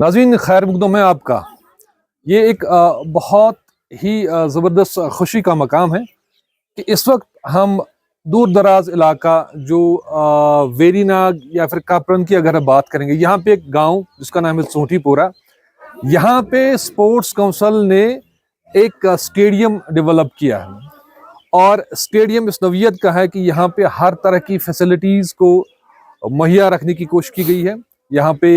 नाज़रीन, खैर मकदम है आपका। ये एक बहुत ही ज़बरदस्त खुशी का मकाम है कि इस वक्त हम दूर दराज इलाका जो वेरीनाग या फिर कापरन की अगर हम बात करेंगे, यहाँ पे एक गांव जिसका नाम है सोठीपुरा। यहाँ पे स्पोर्ट्स काउंसिल ने एक स्टेडियम डेवलप किया है और स्टेडियम इस नौइयत का है कि यहाँ पे हर तरह की फैसिलिटीज़ को मुहैया रखने की कोशिश की गई है। यहाँ पे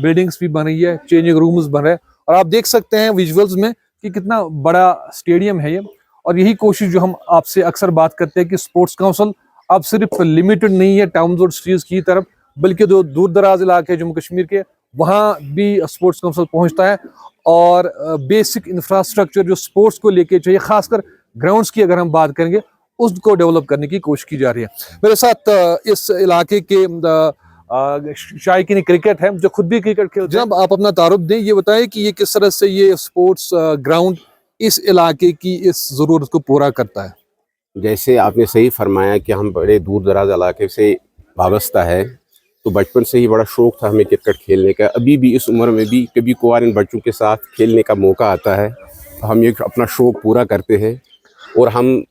बिल्डिंग्स भी बन रही है, चेंजिंग रूम्स बन रहे हैं और आप देख सकते हैं विजुअल्स में कि कितना बड़ा स्टेडियम है ये। और यही कोशिश जो हम आपसे अक्सर बात करते हैं कि स्पोर्ट्स काउंसिल अब सिर्फ लिमिटेड नहीं है टाउन्स और सिटीज की तरफ, बल्कि जो दूर दराज इलाके जम्मू कश्मीर के वहाँ भी स्पोर्ट्स काउंसिल पहुँचता है और बेसिक इंफ्रास्ट्रक्चर जो स्पोर्ट्स को लेके चाहिए, खासकर ग्राउंड्स की अगर हम बात करेंगे, उसको डेवलप करने की कोशिश की जा रही है। मेरे साथ इस इलाके के शायकीन क्रिकेट है जो खुद भी क्रिकेट खेलते हैं। जब आप अपना तारुफ दें, ये बताएं कि ये किस तरह से ये स्पोर्ट्स ग्राउंड इस इलाके की इस ज़रूरत को पूरा करता है। जैसे आपने सही फरमाया कि हम बड़े दूर दराज इलाके से वाबस्ता है, तो बचपन से ही बड़ा शौक़ था हमें क्रिकेट खेलने का। अभी भी इस उम्र में भी कभी कभार इन बच्चों के साथ खेलने का मौका आता है तो हम ये अपना शौक़ पूरा करते हैं। और हम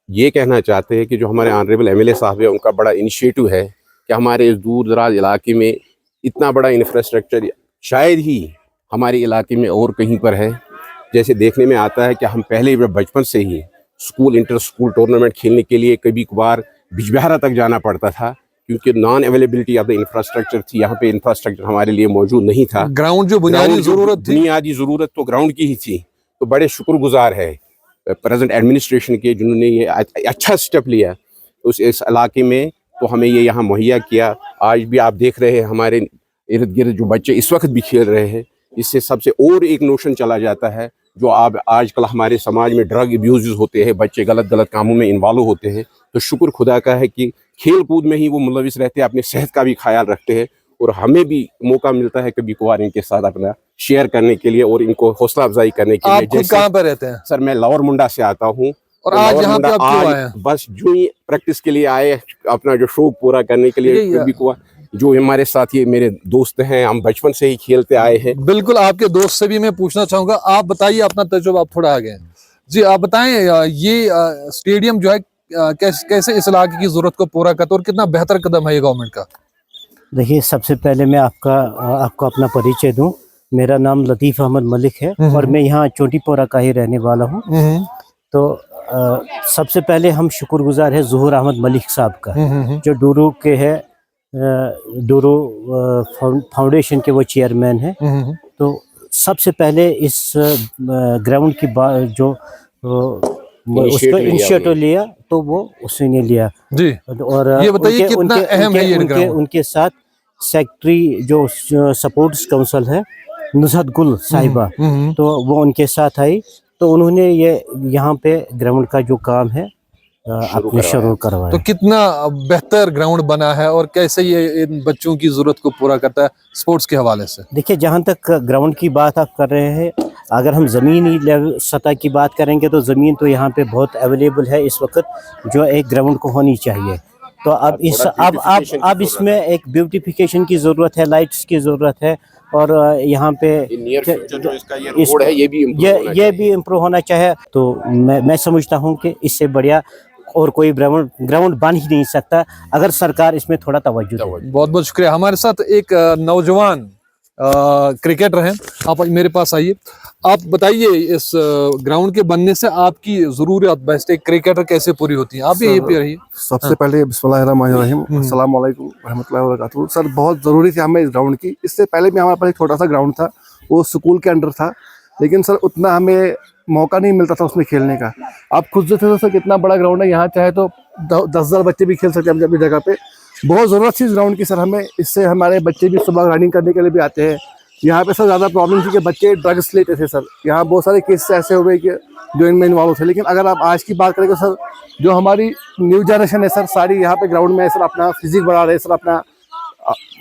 ये कहना चाहते हैं कि जो हमारे ऑनरेबल एमएलए साहब है, उनका बड़ा इनिशिएटिव है कि हमारे इस दूर दराज इलाके में इतना बड़ा इंफ्रास्ट्रक्चर शायद ही हमारे इलाके में और कहीं पर है। जैसे देखने में आता है कि हम पहले बचपन से ही स्कूल इंटर स्कूल टूर्नामेंट खेलने के लिए कभी कभार बिजबिहारा तक जाना पड़ता था, क्योंकि non availability of the infrastructure थी। यहाँ पे इंफ्रास्ट्रक्चर हमारे लिए मौजूद नहीं था। ग्राउंड जो बुनियादी ज़रूरत तो ग्राउंड की ही थी। तो बड़े शुक्रगुजार है प्रेजेंट एडमिनिस्ट्रेशन के, जिन्होंने ये अच्छा स्टेप लिया उस इस इलाके में, तो हमें ये यहाँ मुहैया किया। आज भी आप देख रहे हैं हमारे इर्द गिर्द जो बच्चे इस वक्त भी खेल रहे हैं, इससे सबसे और एक नोशन चला जाता है जो आप आजकल हमारे समाज में ड्रग अब्यूज़ होते हैं, बच्चे गलत कामों में इन्वॉल्व होते हैं। तो शुक्र खुदा का है कि खेल कूद में ही वो मुलविस रहते हैं, अपने सेहत का भी ख्याल रखते हैं और हमें भी मौका मिलता है कभी कभार इनके साथ अपना शेयर करने के लिए और इनको हौसला अफजाई करने के लिए। आप कहाँ पर रहते हैं? सर, मैं लाहौर मुंडा से आता हूँ। और आज यहाँ पे आप क्यों आए हैं? बस जो ही प्रैक्टिस के लिए आए, अपना जो शौक पूरा करने के लिए। कभी कभार जो हमारे साथ ये मेरे दोस्त हैं, हम बचपन से ही खेलते आए हैं। बिल्कुल, आपके दोस्त से भी मैं पूछना चाहूंगा। आप बताइए अपना तजुर्बा, आप थोड़ा आगे जी। आप बताएं ये स्टेडियम जो है कैसे इस इलाके की जरूरत को पूरा करता है और कितना बेहतर कदम है ये गवर्नमेंट का। देखिए, सबसे पहले मैं आपको अपना परिचय दूं। मेरा नाम लतीफ़ अहमद मलिक है और मैं यहाँ चोटीपुरा का ही रहने वाला हूँ। तो सबसे पहले हम शुक्रगुजार है ज़ुहूर अहमद मलिक साहब का, जो डूरू के है, डूरू फाउंडेशन के वो चेयरमैन है। तो सबसे पहले इस ग्राउंड की जो उसको इनिशिएटिव लिया तो वो उसी ने लिया जी। और ये बताइए कितना अहम है ये उनके साथ सेक्रेटरी जो सपोर्ट्स काउंसिल है नुसरत गुल साहिबा, तो वो उनके साथ आई। तो उन्होंने ये यहाँ पे ग्राउंड का जो काम है अपने शुरू करवाया। तो कितना बेहतर ग्राउंड बना है और कैसे ये इन बच्चों की जरूरत को पूरा करता है स्पोर्ट्स के हवाले से। देखिए, जहाँ तक ग्राउंड की बात आप कर रहे हैं, अगर हम ज़मीनी सतह की बात करेंगे तो ज़मीन तो यहाँ पे बहुत अवेलेबल है इस वक्त, जो एक ग्राउंड को होनी चाहिए। तो अब इसमें एक ब्यूटिफिकेशन की ज़रूरत है, लाइट्स की ज़रूरत है और यहाँ पे ये भी इम्प्रूव होना चाहिए। तो मैं समझता हूँ कि इससे बढ़िया और कोई ग्राउंड बन ही नहीं सकता अगर सरकार इसमें थोड़ा तवज्जो दे। बहुत बहुत शुक्रिया। हमारे साथ एक नौजवान क्रिकेटर हैं, आप मेरे पास आइए। आप बताइए इस ग्राउंड के बनने से आपकी जरूरत बेस्ट एक क्रिकेटर कैसे पूरी होती है? आप भी यही पे रहिए। सबसे पहले बिस्मिल्लाहिर्रहमानिर्रहीम, अस्सलाम वालेकुम रहमतुल्लाहि व बरकातुहू। सर, बहुत ज़रूरी थी हमें इस ग्राउंड की। इससे पहले भी हमारे पास एक छोटा सा ग्राउंड था, वो स्कूल के अंडर था, लेकिन सर उतना हमें मौका नहीं मिलता था उसमें खेलने का। आप खुद से थे सर, कितना बड़ा ग्राउंड है, यहाँ चाहे तो 10,000 बच्चे भी खेल सकते हैं अपनी जगह पे। बहुत ज़रूरत थी इस ग्राउंड की सर हमें। इससे हमारे बच्चे भी सुबह रनिंग करने के लिए भी आते हैं। यहाँ पे सर ज़्यादा प्रॉब्लम थी कि बच्चे ड्रग्स लेते थे सर। यहाँ बहुत सारे केस ऐसे हुए कि जो इनमें इन्वॉल्व थे। लेकिन अगर आप आज की बात करें तो सर, जो हमारी न्यू जनरेशन है सर, सारी यहाँ पे ग्राउंड में सर अपना फिजिक बढ़ा रहे हैं सर, अपना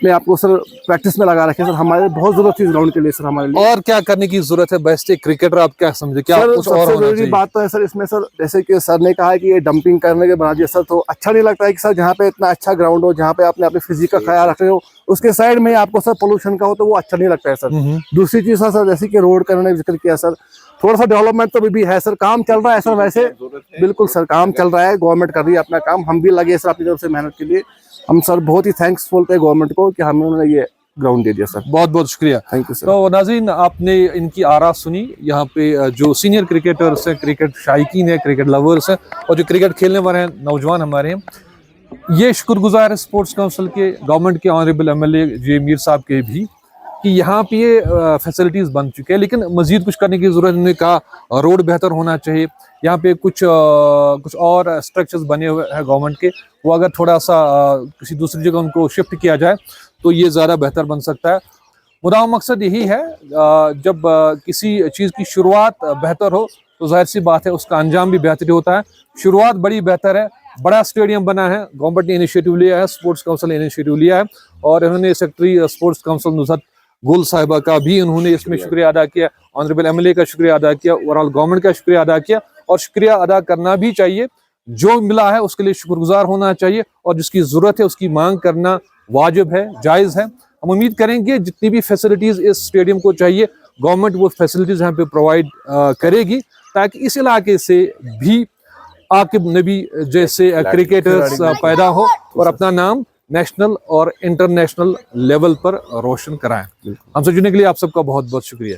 अपने आप को सर प्रैक्टिस में लगा रखे सर। हमारे बहुत जरूरत थी इस ग्राउंड के लिए सर, हमारे लिए। और क्या करने की जरूरत है? बेस्ट एक क्रिकेटर आप क्या समझे, क्या सर कुछ और सबसे होना जरूरी चाहिए? बात तो है सर इसमें सर, जैसे कि सर ने कहा कि ये डंपिंग करने के बना दिया सर, तो अच्छा नहीं लगता है कि सर जहाँ पे इतना अच्छा ग्राउंड हो, जहाँ पे आपने अपने फिजिक का ख्याल रख रहे हो, उसके साइड में आपको सर पोल्यूशन का हो तो वो अच्छा नहीं लगता है सर। दूसरी चीज सर जैसे कि रोड का उन्होंने जिक्र किया सर, थोड़ा सा डेवलपमेंट तो अभी भी है सर, काम चल रहा है सर। वैसे बिल्कुल सर काम चल रहा है, गवर्नमेंट कर रही है अपना काम, हम भी लगे सर अपनी तरफ से मेहनत के लिए। हम सर बहुत ही थैंक्सफुल थे गवर्नमेंट को कि हमें उन्होंने ये ग्राउंड दे दिया सर। बहुत बहुत शुक्रिया। Thank you sir. तो नाज़रीन, आपने इनकी आरा सुनी। यहाँ पे जो सीनियर क्रिकेटर्स हैं, क्रिकेट शायकीन है, क्रिकेट लवर्स हैं, और जो क्रिकेट खेलने वाले हैं नौजवान हमारे हैं, ये शुक्रगुजार है स्पोर्ट्स काउंसिल के, गवर्नमेंट के ऑनरेबल एमएलए जे मीर साहब के भी, कि यहाँ पे ये फैसिलिटीज़ बन चुके हैं, लेकिन मजीद कुछ करने की ज़रूरत। उन्होंने कहा रोड बेहतर होना चाहिए, यहाँ पे कुछ और स्ट्रक्चर्स बने हुए हैं गवर्नमेंट के, वो अगर थोड़ा सा किसी दूसरी जगह उनको शिफ्ट किया जाए तो ये ज़्यादा बेहतर बन सकता है। मुद्दा मकसद यही है, जब किसी चीज़ की शुरुआत बेहतर हो तो जाहिर सी बात है उसका अंजाम भी बेहतर होता है। शुरुआत बड़ी बेहतर है, बड़ा स्टेडियम बना है, गवर्नमेंट ने इनिशिएटिव लिया है, स्पोर्ट्स काउंसिल ने इनिशिएटिव लिया है, और इन्होंने सेक्रेटरी स्पोर्ट्स काउंसिल नुसरत गुल साहिबा का भी उन्होंने इसमें शुक्रिया अदा किया, ऑनरेबल एमएलए का शुक्रिया अदा किया, ओवरऑल गवर्नमेंट का शुक्रिया अदा किया, और शुक्रिया अदा करना भी चाहिए। जो मिला है उसके लिए शुक्रगुजार होना चाहिए, और जिसकी ज़रूरत है उसकी मांग करना वाजिब है, जायज़ है। हम उम्मीद करेंगे जितनी भी फैसिलिटीज़ इस स्टेडियम को चाहिए, गवर्नमेंट वो फैसिलिटीज़ यहाँ पे प्रोवाइड करेगी, ताकि इस इलाके से भी आकिब नबी जैसे क्रिकेटर्स पैदा हो और अपना नाम नेशनल और इंटरनेशनल लेवल पर रोशन कराएं। हमसे जुड़ने के लिए आप सबका बहुत बहुत शुक्रिया।